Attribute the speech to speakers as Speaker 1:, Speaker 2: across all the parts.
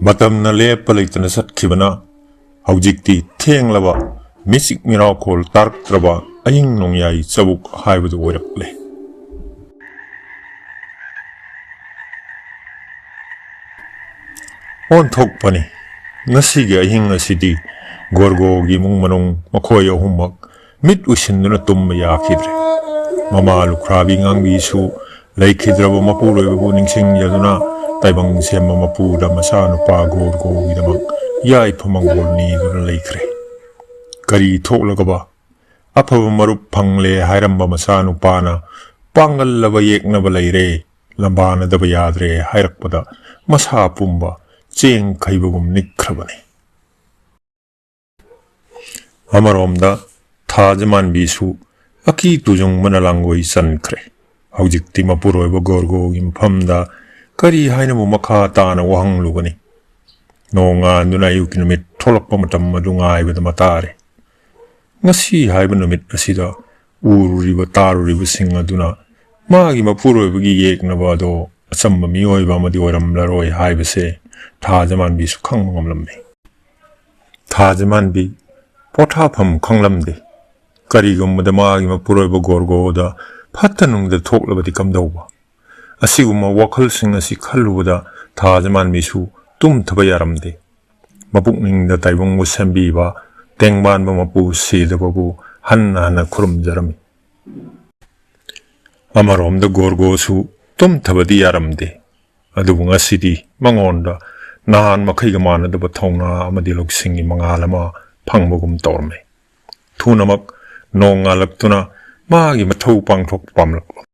Speaker 1: Matamna lepa leitana satkibana haujikti thenglaba misik miracle tarktraba aying nongyai chabuk haibadu oirakle on thokpani ngasigi ahing asidi gorgo gi mung manung makhoi ahummak mit usinduna tumma yakhidre mama lukhrabi ngangbi su laikhidraba mapuroibu ningsing yaduna taibang semma mapuda masanu pa gorgo gidamak yai phamangol ni duna laikre kari thoklagaba afaba marup phangle hairamba masanu pana pangal laba yeknaba leire lambana daba yadre hairakpada masa pumba cheng khaibagum nikhrabani amaromda thajaman bisu aki tujung manalangoi sankre haujikti mapuroiba gorgo gi maphamda kari haina mu makha tana wahang lugani nonga nuna yuki numit tholakpa matam madu ngaibada matare ngasi haiba numit asida ururiba taruriba sing aduna magi mapuroiba gi yeknaba do achamba mioiba amadi oiramlaroi haibase thajaman bi su khangmangam lamme thajaman bi pothafam khanglamde karigumda magi mapuroiba gorgo da phatanungda thoklabadi kamdauba asiguma wakhal sing asi khalubada thajaman bi su tum thaba yaramde mapukningda taibungbu sembiba tengbanba mapu sidababu hanna hana khurumjarami amaromda gorgo su tum thabadi yaramde adubu ngasidi mangonda nahan makhaiga manadaba thongna amadi loksingi mangalama phangbagum torme thunamak nongalaptuna magi mathau pangthok pamlaklo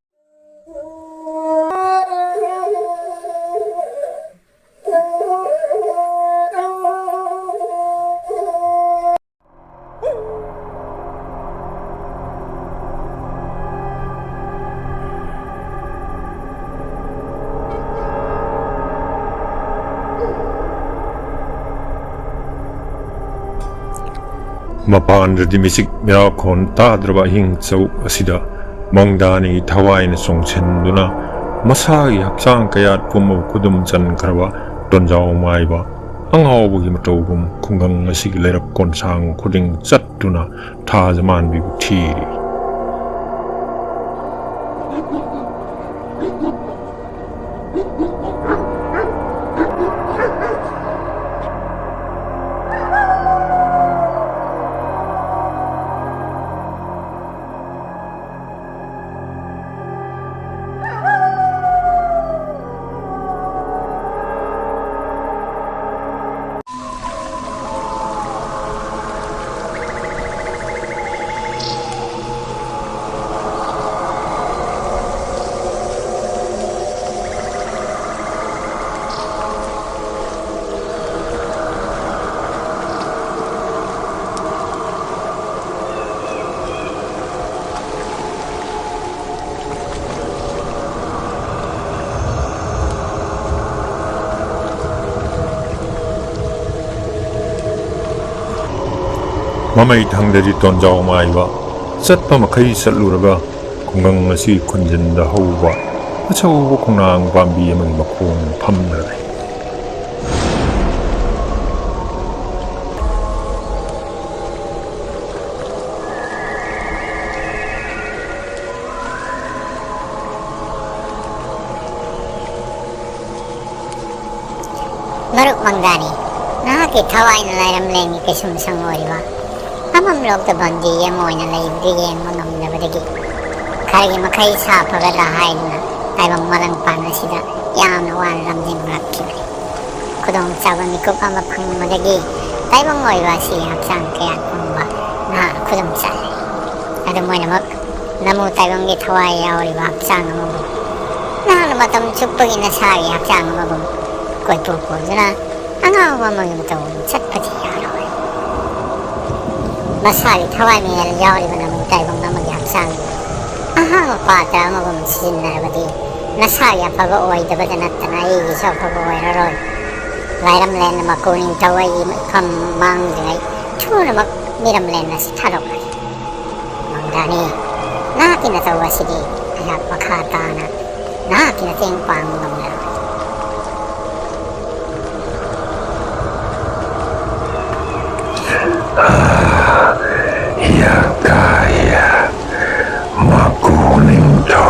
Speaker 1: Mapandra di misik mirakon tadraba hing chau asida mongdani thawaina songchenduna masagi hakchang kayat pumu kudum chan kharwa tonjau maiba angawbugi matogum khungang asigi lerak konsang khuding chattuna thajaman bi thiri Mamay thangdari tonjau maiba satpa makai satluraga kungang asi khunjinda hauba achauba khunang pambi amang makhong phamnare
Speaker 2: Maruk mangdani nahaki thawaina lairam lengi kesum sangoriba amam lokta bandi yamoina laibri yeng mangamnabadagi kargi makai sapaga lahaina taibang malang panasida yamna wan lamjing rakkibri kudong chaba mikup ama phangmadagi taibang oiba si haksang kayat pungba na kudong chale adu moinamak namu taibanggi thawai yauriba haksang amabu nahana matam chupagi nasari haksang amabu koi pupuduna angawa magimataw chatpati yaroi Masari thawai miyal yauriba namu taibang namagi haksang ahang pata amagum sisinarabadi nasari apaga oidabada nattana igi sa apaga oiraroi Lairam len na makuning tawai kam mangdingay tunamak miram len na si tharokay mangdani nakinatawa sidi ayak makatana nakinating pangamnarabadi
Speaker 1: Yakaya makuning to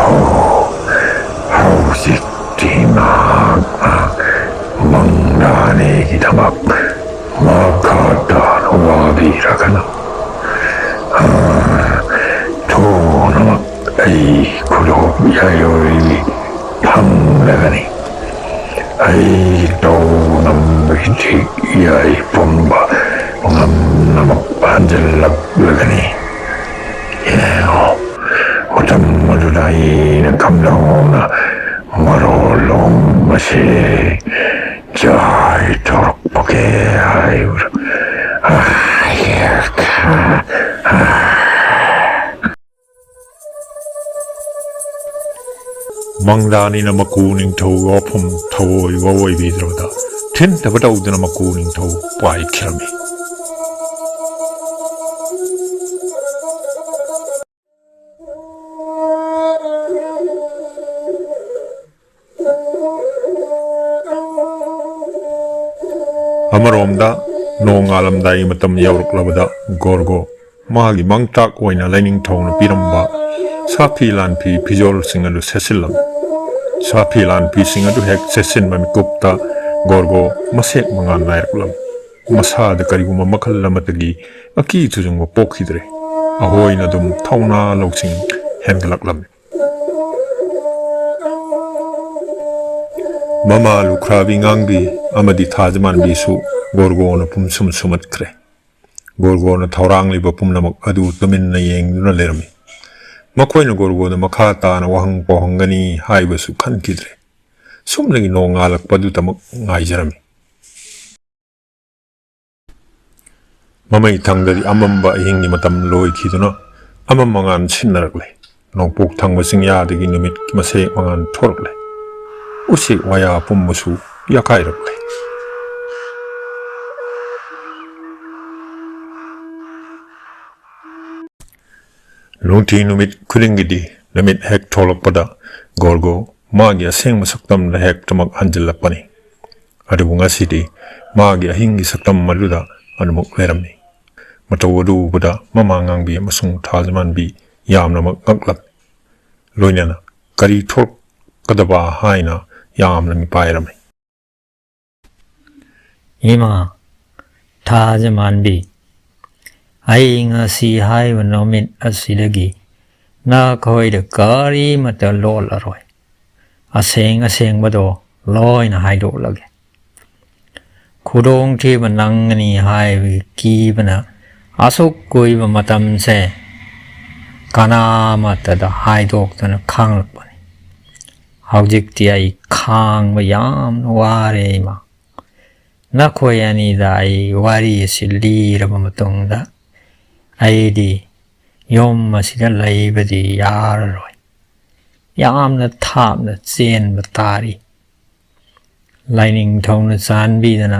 Speaker 1: hausik timak mangdani kitamak makadan wabiragana to namak ay kulob yayoy panglagani ay to namiti yay pumba ngam namak panjalab lagani Otam madulay na kamlaw na marolong masi jay torok pagay Mangdani na makuning to opum tawoy wawoy bidroda tin tabataw na makuning to pay kirami Amaromda nong alamday matam yawruklabada gorgo magi mangtak oina lining tone piramba sapi lan pi pijol singadu sesilam sapi lan pi singadu hek sesin mami kupta gorgo masek mangan nairklam masada kariguma makal lamatagi aki tujungwa pokhidre ahoina dum thauna loksing hengalaklam Mama Lukhrabi Ngangbi amadi Thajman bisu gorgo na pumsum sumat kre gorgo na thaurang liba pumnamak adu tumin na yengduna lerami makoy na gorgo na makata na wahang pohangani haibasu khan kidre sumlagi no ngalak padu tamak ngaijarami Mama itangdari amamba hingi matam loi khiduna amam mangan sinnarakle nong pok thangba singyadagi numit kimase mangan thorakle Usik waya pummusu yakairakle Lunti numit kuringidi numit hek tholakpada gorgo magi aseng masaktam na hek tamak anjallapani adubu ngasidi magi ahingi saktam maluda anumuk leramni matawadu buda mamangangbi amasung Thajmanbi yamna ngaklak loinana kari thok kadaba haina yamna mi pairami
Speaker 3: Ima Thajmanbi ai ngasi hai wanomit asidagi na khoi de kari mata lol aroi aseng bado loi na hai do lage khudong thi banang ni hai ki bana asuk koi ba matam se kana mata da hai dok tan khang lak bani haujik ti ai khang ba yam ware ma na khoi ani dai wari silli ra ba matong da Aidi yom masida laibadi yaroi yamna thapna chen batari lining thongna chanbi dana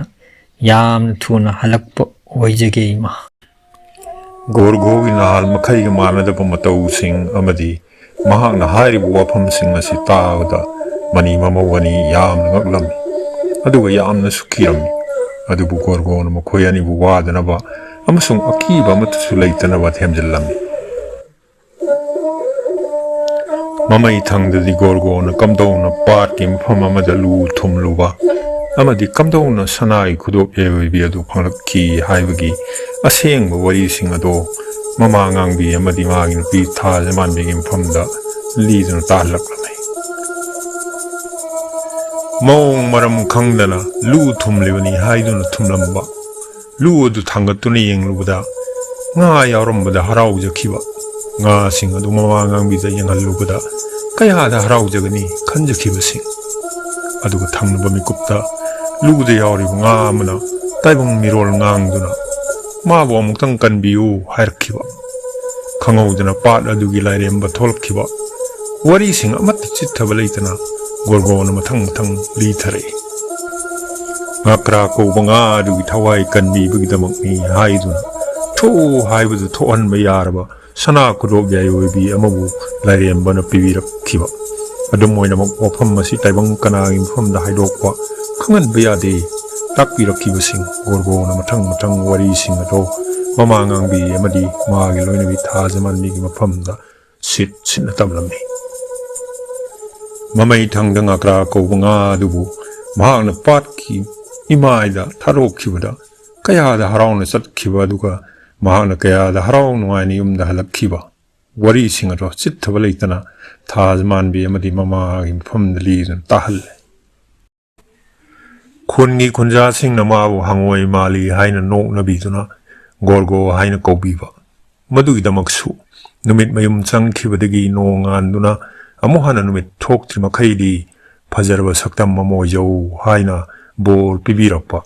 Speaker 3: yamna thuna halakpa oijage ma
Speaker 1: gorgo inal makai ga manada pamatau sing amadi mahakna hairibu wafam sing asi taawda mani mamawani yamna ngaklam aduga yamna sukirami adubu gorgo na makoyani bu wadana ba amasung akiba matusu leitana ba themjallami Mama itangdadi gorgo na kamdaw na party mpham amada lu thumluba amadi kamdaw na sanai khudop yewi adu phanglakki haibagi asengba wari sing ado mama ngangbi amadi magi nupi Thajmanbi gi mphamda liduna tahlaklamai Maung maram khangdana lu thumlibani haiduna thumlamba lu adu thangatuna yenglubada nga yawrambada haraujakhiba nga sing adu mama ngangbi da yengalubada kaya da haraujagani khanjakhibasing aduga thangnuba mikupta luda yawriba nga amana taibang mirol ngangduna mabu amuktang kanbiyu hairkhiba khangawdana pat adugi lairemba tholkhiba wari sing amatti chithaba leitana gorgona mathang lithare ngakra ko banga adugi thawai kanbi bigidamakni haiduna tho haibudu thoanba yaraba sana kudob yayobi amabu lairemba na pibirakhiba adum moina wafam masi taibang kana infam da haidokwa khangan bayade ꯇꯥꯛꯄꯤꯔꯛꯈꯤꯕꯁꯤꯡ ꯒꯣꯔꯒꯣꯅ ꯃꯊꯪ ꯋꯥꯔꯤꯁꯤꯡ ꯑꯗꯨ ꯃꯃꯥ ꯉꯥꯡꯕꯤ ꯑꯃꯗꯤ ꯃꯥꯒꯤ ꯂꯣꯏꯅꯕꯤ ꯊꯥꯖꯃꯥꯟꯕꯤꯒꯤ ꯃꯐꯝꯗ ꯁꯤꯠꯅ ꯇꯝꯂꯝꯃꯤ꯫ ꯃꯃꯩ ꯊꯪꯗ ꯉꯀ꯭ꯔꯥ ꯀꯧꯕ ꯉꯥ ꯑꯗꯨꯕꯨ ꯃꯍꯥꯛꯅ ꯄꯥꯠꯀꯤ ꯏꯃꯥꯏꯗ ꯊꯥꯗꯣꯛꯈꯤꯕꯗ ꯀꯌꯥꯗ ꯍꯔꯥꯎꯅ ꯆꯠꯈꯤꯕ ꯑꯗꯨꯒ ꯃꯍꯥꯛꯅ ꯀꯌꯥꯗ ꯍꯔꯥꯎ ꯅꯨꯡꯉꯥꯏꯅ ꯌꯨꯝꯗ ꯍꯜꯂꯛꯈꯤꯕ ꯋꯥꯔꯤꯁꯤꯡ ꯑꯗꯨ ꯆꯤꯠꯊꯕ ꯂꯩꯇꯅ ꯊꯥꯖꯃꯥꯟꯕꯤ ꯑꯃꯗꯤ ꯃꯃꯥꯒꯤ ꯃꯐꯝꯗ ꯂꯤꯗꯨꯅ ꯇꯥꯍꯜꯂꯦ꯫ ꯈꯨꯟꯒꯤ ꯈꯨꯟꯖꯥꯁꯤꯡꯅ ꯃꯥꯕꯨ ꯍꯪꯉꯣꯏ ꯃꯥꯜꯂꯤ ꯍꯥꯏꯅ ꯅꯣꯛꯅꯕꯤꯗꯨꯅ ꯒꯣꯔꯒꯣ ꯍꯥꯏꯅ ꯀꯧꯕꯤꯕ, ꯃꯗꯨꯒꯤꯗꯃꯛꯁꯨ ꯅꯨꯃꯤꯠ ꯃꯌꯨꯝ ꯆꯪꯈꯤꯕꯗꯒꯤ ꯅꯣꯡ ꯉꯥꯟꯗꯨꯅ ꯑꯃꯨꯛ ꯍꯟꯅ ꯅꯨꯃꯤꯠ ꯊꯣꯛꯇ꯭ꯔꯤ ꯃꯈꯩꯗꯤ ꯐꯖꯔꯕ ꯁꯛꯇꯝ ꯑꯃ ꯑꯣꯏꯖꯧ ꯍꯥꯏꯅ ꯕꯣꯔ ꯄꯤꯕꯤꯔꯛꯄ,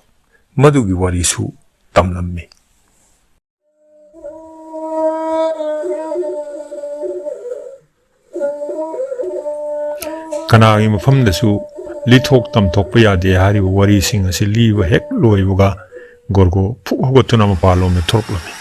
Speaker 1: ꯃꯗꯨꯒꯤ ꯋꯥꯔꯤꯁꯨ ꯇꯝꯂꯝꯃꯤ꯫ ꯀꯅꯥꯒꯤ ꯃꯐꯝꯗꯁꯨ ꯂꯤꯊꯣꯛ ꯇꯝꯊꯣꯛꯄ ꯌꯥꯗꯦ ꯍꯥꯏꯔꯤꯕ ꯋꯥꯔꯤꯁꯤꯡ ꯑꯁꯤ ꯂꯤꯕ ꯍꯦꯛ ꯂꯣꯏꯕꯒ ꯒꯣꯔꯒꯣ ꯐꯨꯛ ꯍꯧꯒꯠꯇꯨꯅ ꯃꯄꯥꯟꯂꯣꯝꯗ ꯊꯣꯔꯛꯂꯝꯃꯤ꯫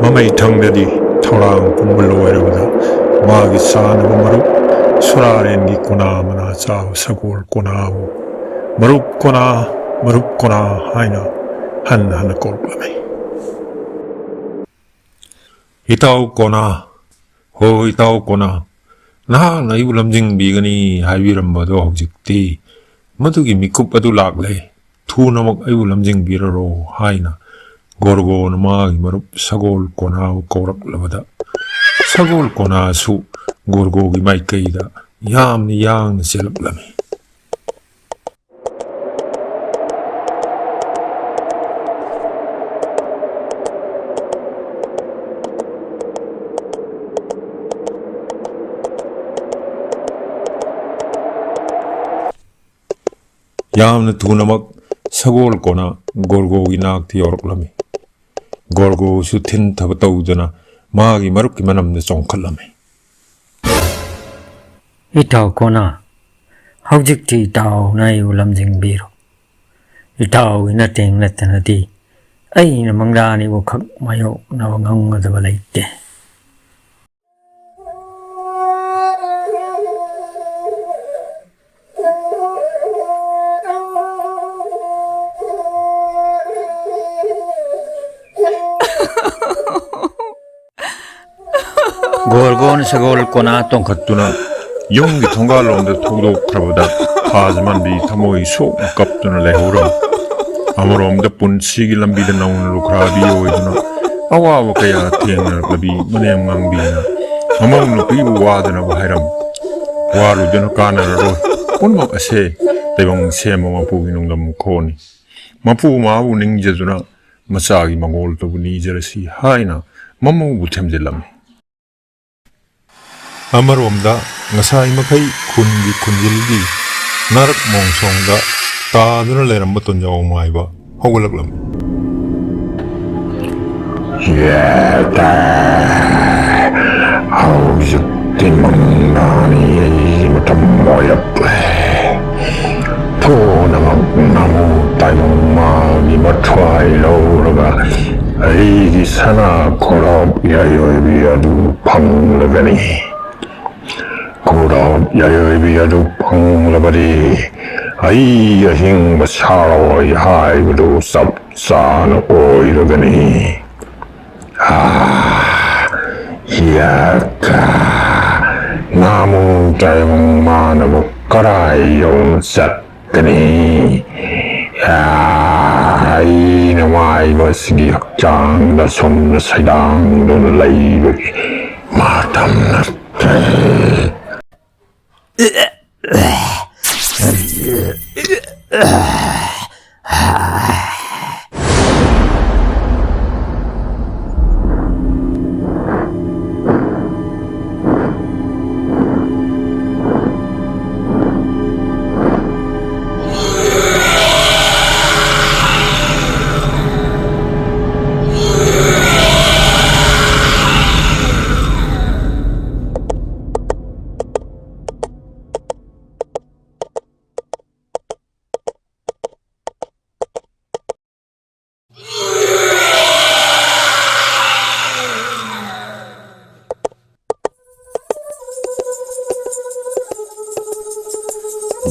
Speaker 1: ꯃꯃꯩ ꯊꯪꯗꯗꯤ ꯊꯧꯔꯥꯡ ꯄꯨꯝꯕ ꯂꯣꯏꯔꯕꯗ ꯃꯥꯒꯤ ꯆꯥꯅꯕ ꯃꯔꯨꯞ ꯁꯨꯔꯥꯔꯦꯟꯒꯤ ꯀꯣꯅꯥ ꯃꯅꯥ ꯆꯥꯕ ꯁꯒꯣꯜ ꯀꯣꯅꯥꯕꯨ ꯃꯔꯨꯞ ꯀꯣꯅꯥ ꯍꯥꯏꯅ ꯍꯟꯅ ꯀꯧꯔꯛꯂꯝꯃꯤ꯫ ꯏꯇꯥꯎ ꯀꯣꯅꯥ, ꯍꯣ ꯏꯇꯥꯎ ꯀꯣꯅꯥ, ꯅꯍꯥꯛꯅ ꯑꯩꯕꯨ ꯂꯝꯖꯤꯡꯕꯤꯒꯅꯤ ꯍꯥꯏꯕꯤꯔꯝꯕꯗꯣ ꯍꯧꯖꯤꯛꯇꯤ ꯃꯗꯨꯒꯤ ꯃꯤꯀꯨꯞ ꯑꯗꯨ ꯂꯥꯛꯂꯦ, ꯊꯨꯅꯃꯛ ꯑꯩꯕꯨ ꯂꯝꯖꯤꯡꯕꯤꯔꯔꯣ ꯍꯥꯏꯅ ꯒꯣꯔꯒꯣꯅ ꯃꯥꯒꯤ ꯃꯔꯨꯞ ꯁꯒꯣꯜ ꯀꯣꯅꯥꯕꯨ ꯀꯧꯔꯛꯂꯕꯗ ꯁꯒꯣꯜ ꯀꯣꯅꯥꯁꯨ ꯒꯣꯔꯒꯣꯒꯤ ꯃꯥꯏꯀꯩꯗ ꯌꯥꯝꯅ ꯌꯥꯡꯅ ꯆꯦꯜꯂꯛꯂꯝꯃꯤ꯫ ꯌꯥꯝꯅ ꯊꯨꯅꯃꯛ ꯁꯒꯣꯜ ꯀꯣꯅꯥ ꯒꯣꯔꯒꯣꯒꯤ ꯅꯥꯛꯇ ꯌꯧꯔꯛꯂꯝꯃꯤ꯫ ꯒꯣꯔꯒꯣꯁꯨ ꯊꯤꯟꯊꯕ ꯇꯧꯗꯨꯅ ꯃꯥꯒꯤ ꯃꯔꯨꯞꯀꯤ ꯃꯅꯝꯗ ꯆꯣꯡꯈꯠꯂꯝꯃꯤ꯫
Speaker 3: ꯏꯇꯥꯎ ꯀꯣꯅꯥ, ꯍꯧꯖꯤꯛꯇꯤ ꯏꯇꯥꯎꯅ ꯑꯩꯕꯨ ꯂꯝꯖꯤꯡꯕꯤꯔꯣ꯫ ꯏꯇꯥꯎꯒꯤ ꯃꯇꯦꯡ ꯅꯠꯇꯅꯗꯤ ꯑꯩꯅ ꯃꯪꯂꯥꯟꯕꯨ ꯈꯛ ꯃꯥꯌꯣꯛꯅꯕ ꯉꯝꯒꯗꯕ ꯂꯩꯇꯦ꯫ ꯒꯣꯔꯒꯣꯅ ꯁꯒꯣꯜ ꯀꯣꯅꯥ
Speaker 1: ꯇꯣꯡꯈꯠꯇꯨꯅ ꯌꯨꯝꯒꯤ ꯊꯣꯡꯒꯥꯜꯂꯣꯝꯗ ꯊꯧꯗꯣꯛꯈ꯭ꯔꯕꯗ ꯊꯥꯖꯃꯥꯟꯕꯤ ꯊꯃꯣꯏ ꯁꯣꯛꯅ ꯀꯞꯇꯨꯅ ꯂꯩꯍꯧꯔꯝꯃꯤ꯫ ꯑꯃꯔꯣꯝꯗ ꯄꯨꯟꯁꯤꯒꯤ ꯂꯝꯕꯤꯗ ꯅꯧꯅ ꯂꯨꯈ꯭ꯔꯥꯕꯤ ꯑꯣꯏꯗꯨꯅ ꯑꯋꯥꯕ ꯀꯌꯥ ꯊꯦꯡꯅꯔꯛꯂꯕꯤ ꯃꯅꯦꯝ ꯉꯥꯡꯕꯤꯅ ꯃꯃꯧ ꯅꯨꯄꯤꯕꯨ ꯋꯥꯗꯅꯕ ꯍꯥꯏꯔꯝꯃꯤ꯫ ꯋꯥꯔꯨꯗꯨꯅ ꯀꯥꯟꯅꯔꯔꯣꯏ, ꯄꯨꯝꯅꯃꯛ ꯑꯁꯦ ꯇꯥꯏꯕꯪ ꯁꯦꯝꯕ ꯃꯄꯨꯒꯤ ꯅꯣꯡꯗꯝ ꯈꯣꯟꯅꯤ, ꯃꯄꯨ ꯃꯥꯕꯨ ꯅꯤꯡꯖꯗꯨꯅ ꯃꯆꯥꯒꯤ ꯃꯪꯒꯣꯜꯇꯕꯨ ꯅꯤꯖꯔꯁꯤ ꯍꯥꯏꯅ ꯃꯃꯧꯕꯨ ꯊꯦꯝꯖꯤꯜꯂꯝꯃꯤ꯫ ꯑꯃꯔꯣꯝꯗ ꯉꯁꯥꯏ ꯃꯈꯩ ꯈꯨꯟꯒꯤ ꯈꯨꯟꯖꯤꯜꯒꯤ ꯅꯥꯔꯛ ꯃꯣꯡꯁꯣꯡꯗ ꯇꯥꯗꯨꯅ ꯂꯩꯔꯝꯕ ꯇꯨꯟꯖꯥꯎ ꯃꯥꯏꯕ ꯍꯧꯒꯠꯂꯛꯂꯝꯃꯤ꯫
Speaker 4: ꯍꯧꯖꯤꯛꯇꯤ ꯃꯪꯂꯥꯟꯒꯤ ꯃꯇꯝ ꯑꯣꯏꯔꯛꯂꯦ, ꯊꯨꯅꯃꯛ ꯅꯃꯨ ꯇꯥꯏꯕꯪ ꯃꯥꯒꯤ ꯃꯊ꯭ꯋꯥꯏ ꯂꯧꯔꯒ ꯑꯩꯒꯤ ꯁꯅꯥ ꯈꯣꯔꯥꯎ ꯌꯥꯏꯑꯣꯏꯕꯤ ꯑꯗꯨ ꯐꯪꯂꯒꯅꯤ꯫ ꯈꯣꯔꯥꯎ ꯌꯥꯏꯑꯣꯏꯕꯤ ꯑꯗꯨ ꯐꯪꯂꯕꯗꯤ ꯑꯩ ꯑꯍꯤꯡꯕ ꯁꯥꯔꯣꯏ ꯍꯥꯏꯕꯗꯨ ꯆꯞ ꯆꯥꯅ ꯑꯣꯏꯔꯒꯅꯤ꯫ ꯅꯃꯨ ꯇꯥꯏꯕꯪ ꯃꯥꯅꯕꯨ ꯀꯔꯥꯏ ꯌꯧꯅ ꯆꯠꯀꯅꯤ? ꯑꯩꯅ ꯃꯥꯏꯕ ꯑꯁꯤꯒꯤ ꯍꯛꯆꯥꯡꯗ ꯁꯨꯝꯅ ꯁꯩꯗꯥꯡꯗꯨꯅ ꯂꯩꯕꯒꯤ ꯃꯇꯝ ꯅꯠꯇꯦ꯫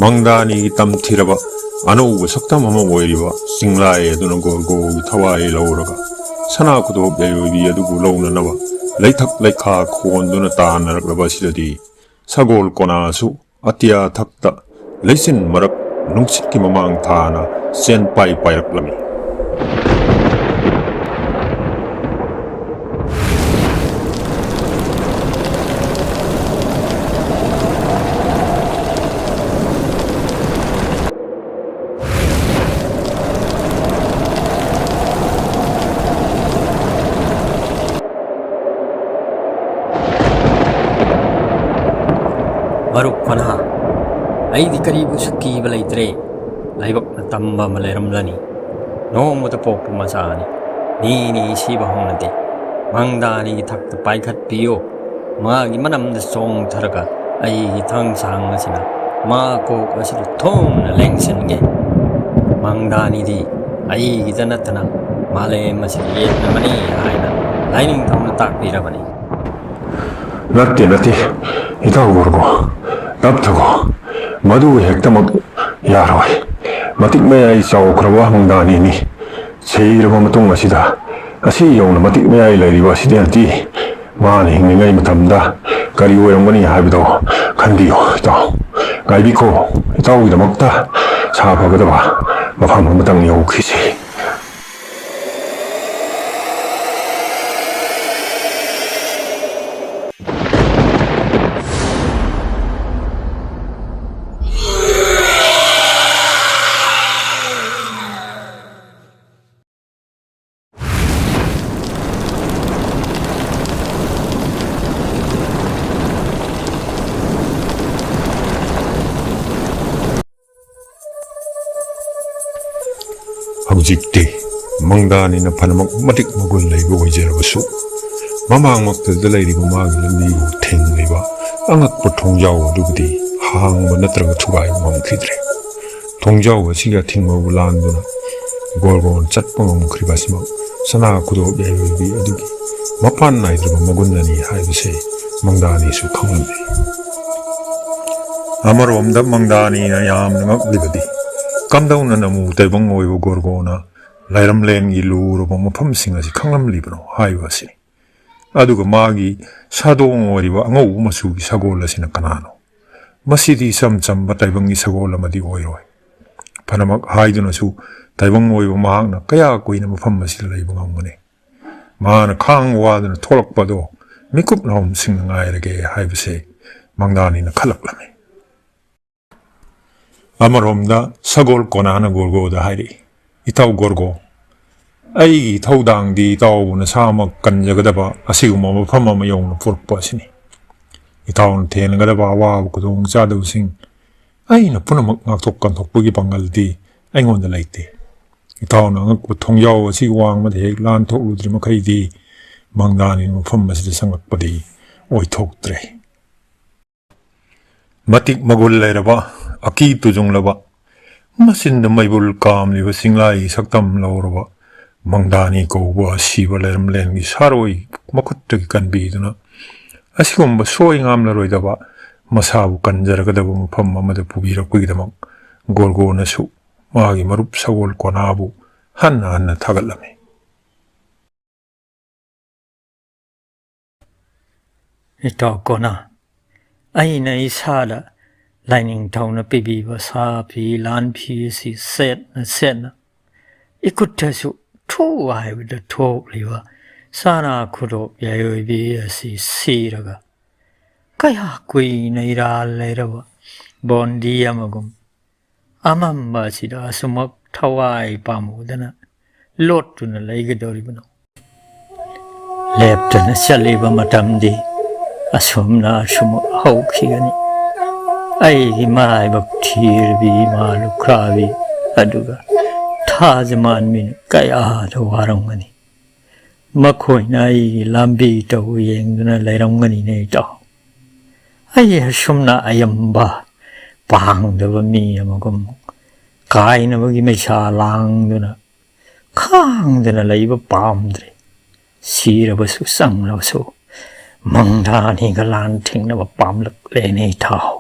Speaker 1: 망다니 땀티라바 아노우가 석담하마 오이리바 싱라에 두는 gorgo 타와에 라오라가 사나쿠도 배요비 아두고 라오나나바 레이탁 레이카 코온두나 따나라바 시더디 사고올 꼬나수 아티야 탁다 레이신 마락 룽칫기 마망 타나 센 빠이빠이락라미
Speaker 3: Maruk pana, ay di karibu suki balay tre, laibak na tamba maleram lani. No mo tapo pumasani, ni siba hong nante, mangdani tak tapay kat piyo, magi manam na song taraga, ay hitang sang na sina, mako kasi tong na lengsen ge. Mangdani di, ay kita na tanang, male masiyet na mani ay na, lining tong na takpira mani.
Speaker 4: Nati, itaw gorgo. Naptago, madu hektamak yaroy. Matik mayay sa okrawa mangdani ni. Sayiraba matong asida. Kasi yung na matik mayay layriwa si Dianti. Maning ngay matamda. Kariwa yung mani habidaw. Kandiyo, itaw. Kaibiko, itaw idamakta. Sa pagadaba, mapamamatang niyo kisi.
Speaker 1: Hawjikti mangdani na panamak matik magul laygo ijerabasu mamang makta layrigo magi lambigo theng layba angak po thongjaw dubdi hangba natraga thugay mamkhidre thongjaw asiga thingmabu landuna gorgon chatpangam khribasima sana kudo bebi adugi mapan naidruba magunani haibase mangdani su khanglambe amaromda mangdani na yamna libadi Kamdauna namu taibang oibo gorgona lairam len gi luroba mafam singa si khanglam libno haiwa sini aduga magi sadong oriba angau masu gi sagola sina kanano masidi samcham bataibang gi sagola madi oiroi panamak haiduna su taibang oibo mahangna kaya koina mafam masil laiba ngamane mana khang waduna tholakpado mikup naum singna ngairage haibase mangdani na khalaklame Amaromda sagol konana gorgo da hairi itaw gorgo ai thaudang di taw na sama kanjagadaba asiguma mafam ama yong purpa sini itaw ten gadaba wa kudong chadu sing ai na punamak ngaktok kan thokpugi pangal di aingon da laite itaw na ngak thongyaw asi wang ma de lan thok ludri makai di mangdani mafam masida sangak padi oi thoktre matik magul lairaba Aki tujong laba, masin na may bulkam liba singlay saktam lauraba, mangdani ko ba siba leram lengi saroy makutagi kanbi na. Asikom ba soy ngam laroy daba, masabu kanjara kadaba mapam mamada pubira kuidamak, gorgo na su, magi marup sagol konabu, hanna tagalami.
Speaker 3: Ito ko na, ay na isada, Lining town na pibi basa pi lan pi si set na ikuta su to ai with the talk liwa sana kudo yayo bi si raga kaya kui na ira lairawa bondi amagum amamba sida sumak thawai pamudana lot tu na laigadori bano lepta na saliba matamdi asumna sumu haukhigani Ay himay baktirbi ma lukhrabi aduga thajaman min kaya warang mani makhoi na ai lambi to yengduna lairam ngani ne to ay sumna ayamba pangdaba mi amagum kaina bagi mecha langduna khangduna laiba pamdre sirabasu sanglasu mangdani galan thingna pamlak le ne thaw